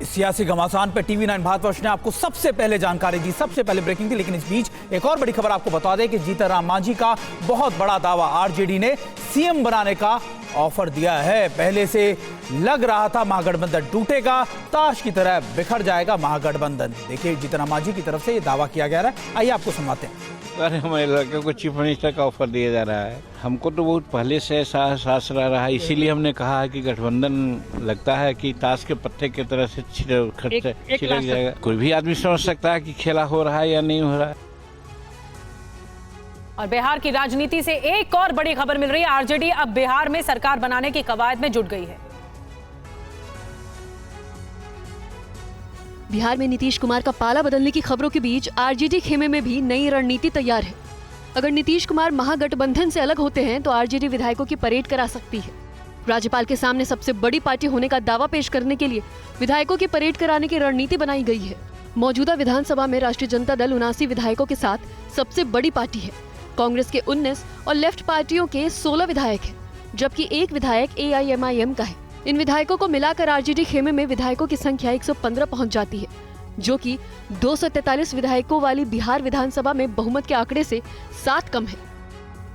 सियासी घमासान पे टीवी9 भारतवर्ष ने आपको सबसे पहले जानकारी दी, सबसे पहले ब्रेकिंग थी। लेकिन इस बीच एक और बड़ी खबर आपको बता दें कि जीतन राम मांझी का बहुत बड़ा दावा, आरजेडी ने सीएम बनाने का ऑफर दिया है। पहले से लग रहा था महागठबंधन टूटेगा, ताश की तरह बिखर जाएगा महागठबंधन। देखिए जीतन राम मांझी की तरफ से ये दावा किया गया है। आइए आपको सुनवाते हैं। अरे हमारे लड़के को चीफ मिनिस्टर का ऑफर दिया जा रहा है। हमको तो बहुत पहले से एहसास रहा है, इसीलिए हमने कहा है कि गठबंधन लगता है कि ताश के पत्ते की तरह से छिड़क जाएगा। कोई भी आदमी समझ सकता है कि खेला हो रहा है या नहीं हो रहा है। और बिहार की राजनीति से एक और बड़ी खबर मिल रही है। आरजेडी अब बिहार में सरकार बनाने की कवायद में जुट गई है। बिहार में नीतीश कुमार का पाला बदलने की खबरों के बीच आरजेडी खेमे में भी नई रणनीति तैयार है। अगर नीतीश कुमार महागठबंधन से अलग होते हैं तो आरजेडी विधायकों की परेड करा सकती है। राज्यपाल के सामने सबसे बड़ी पार्टी होने का दावा पेश करने के लिए विधायकों की परेड कराने की रणनीति बनाई गई है। मौजूदा विधानसभा में राष्ट्रीय जनता दल 79 विधायकों के साथ सबसे बड़ी पार्टी है। कांग्रेस के 19 और लेफ्ट पार्टियों के 16 विधायक हैं, जबकि एक विधायक AIMIM का है। इन विधायकों को मिलाकर आरजेडी खेमे में विधायकों की संख्या 115 पहुंच जाती है, जो कि 243 विधायकों वाली बिहार विधानसभा में बहुमत के आंकड़े से 7 कम है।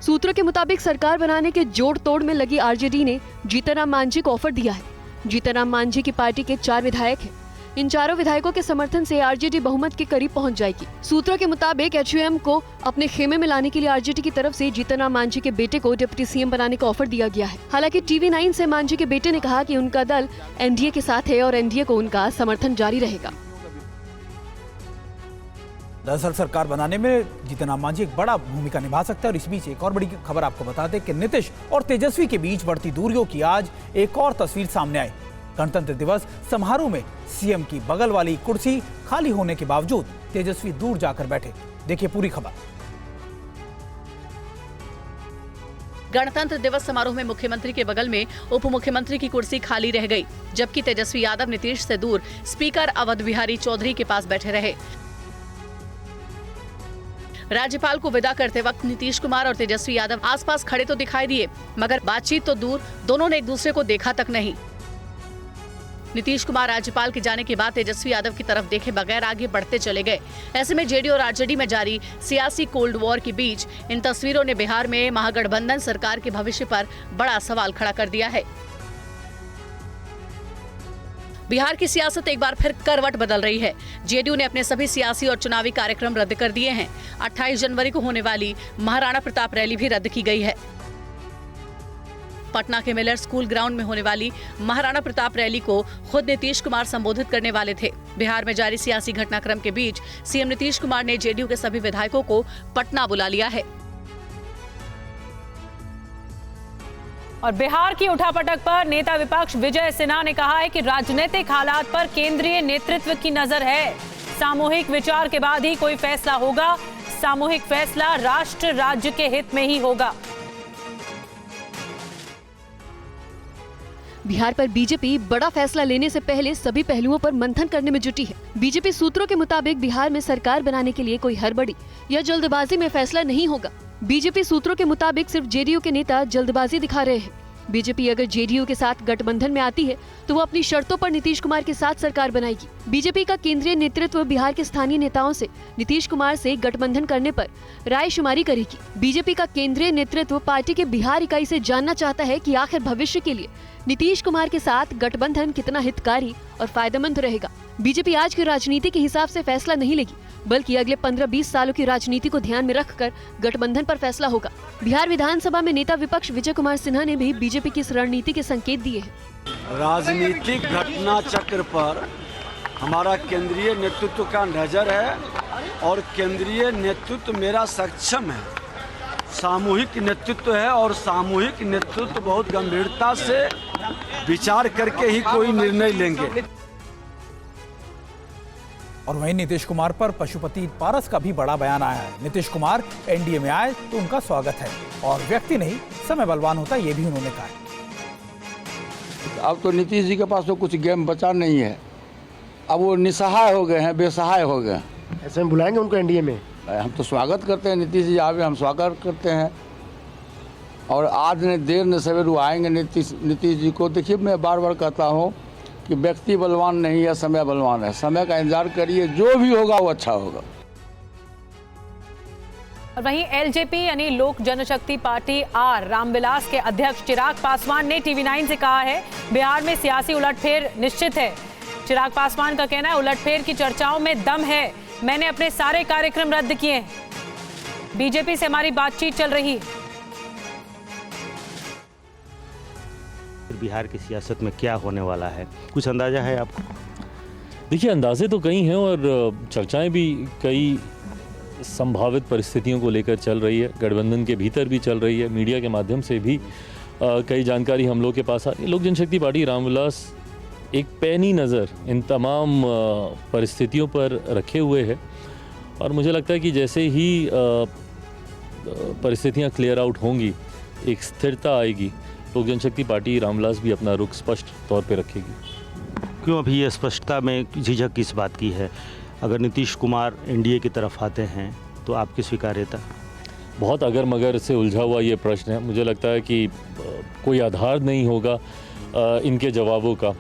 सूत्रों के मुताबिक सरकार बनाने के जोड़ तोड़ में लगी आरजेडी ने जीतन राम मांझी को ऑफर दिया है। जीतन राम मांझी की पार्टी के 4 विधायक हैं। इन चारों विधायकों के समर्थन से आरजेडी बहुमत के करीब पहुंच जाएगी। सूत्रों के मुताबिक HUM को अपने खेमे में लाने के लिए आरजेडी की तरफ से जीतन राम मांझी के बेटे को डिप्टी सीएम बनाने का ऑफर दिया गया है। हालांकि टीवी9 से मांझी के बेटे ने कहा कि उनका दल एनडीए के साथ है और एनडीए को उनका समर्थन जारी रहेगा। दरअसल सरकार बनाने में जीतन राम मांझी एक बड़ा भूमिका निभा सकते हैं। और इस बीच एक और बड़ी खबर आपको बता दें कि नीतीश और तेजस्वी के बीच बढ़ती दूरियों की आज एक और तस्वीर सामने आई। गणतंत्र दिवस समारोह में सीएम की बगल वाली कुर्सी खाली होने के बावजूद तेजस्वी दूर जाकर बैठे। देखिए पूरी खबर। गणतंत्र दिवस समारोह में मुख्यमंत्री के बगल में उप मुख्यमंत्री की कुर्सी खाली रह गई, जबकि तेजस्वी यादव नीतीश से दूर स्पीकर अवध बिहारी चौधरी के पास बैठे रहे। राज्यपाल को विदा करते वक्त नीतीश कुमार और तेजस्वी यादव आसपास खड़े तो दिखाई दिए, मगर बातचीत तो दूर, दोनों ने एक दूसरे को देखा तक नहीं। नीतीश कुमार राज्यपाल के जाने के बाद तेजस्वी यादव की तरफ देखे बगैर आगे बढ़ते चले गए। ऐसे में जेडीयू और आरजेडी में जारी सियासी कोल्ड वॉर के बीच इन तस्वीरों ने बिहार में महागठबंधन सरकार के भविष्य पर बड़ा सवाल खड़ा कर दिया है। बिहार की सियासत एक बार फिर करवट बदल रही है। जेडीयू ने अपने सभी सियासी और चुनावी कार्यक्रम रद्द कर दिए हैं। 28 जनवरी को होने वाली महाराणा प्रताप रैली भी रद्द की गई है। पटना के मिलर स्कूल ग्राउंड में होने वाली महाराणा प्रताप रैली को खुद नीतीश कुमार संबोधित करने वाले थे। बिहार में जारी सियासी घटनाक्रम के बीच सीएम नीतीश कुमार ने जेडीयू के सभी विधायकों को पटना बुला लिया है। और बिहार की उठापटक पर नेता विपक्ष विजय सिन्हा ने कहा है कि राजनीतिक हालात पर केंद्रीय नेतृत्व की नजर है। सामूहिक विचार के बाद ही कोई फैसला होगा। सामूहिक फैसला राष्ट्र राज्य के हित में ही होगा। बिहार पर बीजेपी बड़ा फैसला लेने से पहले सभी पहलुओं पर मंथन करने में जुटी है। बीजेपी सूत्रों के मुताबिक बिहार में सरकार बनाने के लिए कोई हड़बड़ी या जल्दबाजी में फैसला नहीं होगा। बीजेपी सूत्रों के मुताबिक सिर्फ जेडीयू के नेता जल्दबाजी दिखा रहे हैं। बीजेपी अगर जेडीयू के साथ गठबंधन में आती है तो वो अपनी शर्तों पर नीतीश कुमार के साथ सरकार बनाएगी। बीजेपी का केंद्रीय नेतृत्व बिहार के स्थानीय नेताओं से नीतीश कुमार से गठबंधन करने पर रायशुमारी करेगी। बीजेपी का केंद्रीय नेतृत्व पार्टी के बिहार इकाई से जानना चाहता है कि आखिर भविष्य के लिए नीतीश कुमार के साथ गठबंधन कितना हितकारी और फायदेमंद रहेगा। बीजेपी आज की राजनीति के हिसाब से फैसला नहीं लेगी, बल्कि अगले 15-20 सालों की राजनीति को ध्यान में रखकर गठबंधन पर फैसला होगा। बिहार विधानसभा में नेता विपक्ष विजय कुमार सिन्हा ने भी बीजेपी की इस रणनीति के संकेत दिए हैं। राजनीतिक घटना चक्र पर हमारा केंद्रीय नेतृत्व का नजर है और केंद्रीय नेतृत्व मेरा सक्षम है। सामूहिक नेतृत्व है और सामूहिक नेतृत्व बहुत गंभीरता से विचार करके ही कोई निर्णय लेंगे। और वहीं नीतीश कुमार पर पशुपति पारस का भी बड़ा बयान आया है। नीतीश कुमार एनडीए में आए तो उनका स्वागत है और व्यक्ति नहीं समय बलवान होता, ये भी उन्होंने कहा है। अब तो नीतीश जी के पास तो कुछ गेम बचा नहीं है। अब वो निसहाय हो गए हैं, बेसहाय हो गए। ऐसे में बुलाएंगे उनको एनडीए में? हम तो स्वागत करते हैं, नीतीश जी आवे, हम स्वागत करते हैं। और आज ने देर न सवेर वो आएंगे नीतीश जी को। देखिए, मैं बार बार कहता हूँ कि व्यक्ति बलवान नहीं है, समय बलवान है। समय का इंतजार करिए, जो भी होगा वो अच्छा होगा। और वहीं एलजेपी यानी लोक जनशक्ति पार्टी आर रामविलास के अध्यक्ष चिराग पासवान ने टीवी9 से कहा है बिहार में सियासी उलटफेर निश्चित है। चिराग पासवान का कहना है उलटफेर की चर्चाओं में दम है, मैंने अपने सारे कार्यक्रम रद्द किए हैं, बीजेपी से हमारी बातचीत चल रही है। बिहार की सियासत में क्या होने वाला है, कुछ अंदाजा है आपको? देखिए, अंदाजे तो कई हैं और चर्चाएं भी कई संभावित परिस्थितियों को लेकर चल रही है। गठबंधन के भीतर भी चल रही है, मीडिया के माध्यम से भी कई जानकारी हम लोग के पास आ रही है। लोक जनशक्ति पार्टी रामविलास एक पैनी नज़र इन तमाम परिस्थितियों पर रखे हुए है और मुझे लगता है कि जैसे ही परिस्थितियां क्लियर आउट होंगी, एक स्थिरता आएगी, लोक जनशक्ति पार्टी रामविलास भी अपना रुख स्पष्ट तौर पे रखेगी। क्यों अभी ये स्पष्टता में झिझक किस बात की है? अगर नीतीश कुमार एनडीए की तरफ आते हैं तो आपकी स्वीकार्यता? बहुत अगर मगर से उलझा हुआ ये प्रश्न है। मुझे लगता है कि कोई आधार नहीं होगा इनके जवाबों का।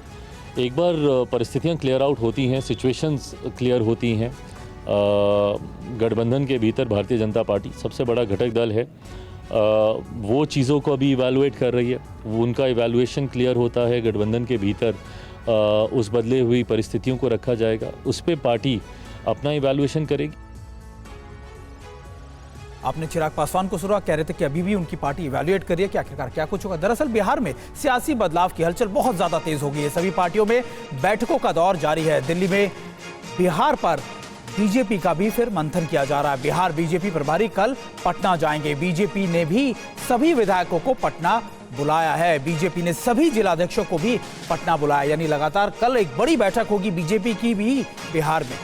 एक बार परिस्थितियां क्लियर आउट होती हैं, सिचुएशंस क्लियर होती हैं, गठबंधन के भीतर भारतीय जनता पार्टी सबसे बड़ा घटक दल है, वो चीज़ों को अभी इवैल्यूएट कर रही है। उनका इवैल्यूएशन क्लियर होता है, गठबंधन के भीतर उस बदले हुई परिस्थितियों को रखा जाएगा, उस पर पार्टी अपना इवैल्यूएशन करेगी। आपने चिराग पासवान को सुना, कह रहे थे कि अभी भी उनकी पार्टी इवैल्यूएट कर रही है कि आखिरकार क्या कुछ होगा। दरअसल बिहार में सियासी बदलाव की हलचल बहुत ज्यादा तेज हो गई है। सभी पार्टियों में बैठकों का दौर जारी है। दिल्ली में बिहार पर बीजेपी का भी फिर मंथन किया जा रहा है। बिहार बीजेपी प्रभारी कल पटना जाएंगे। बीजेपी ने भी सभी विधायकों को पटना बुलाया है। बीजेपी ने सभी जिलाध्यक्षों को भी पटना बुलाया, यानी लगातार कल एक बड़ी बैठक होगी बीजेपी की भी बिहार में।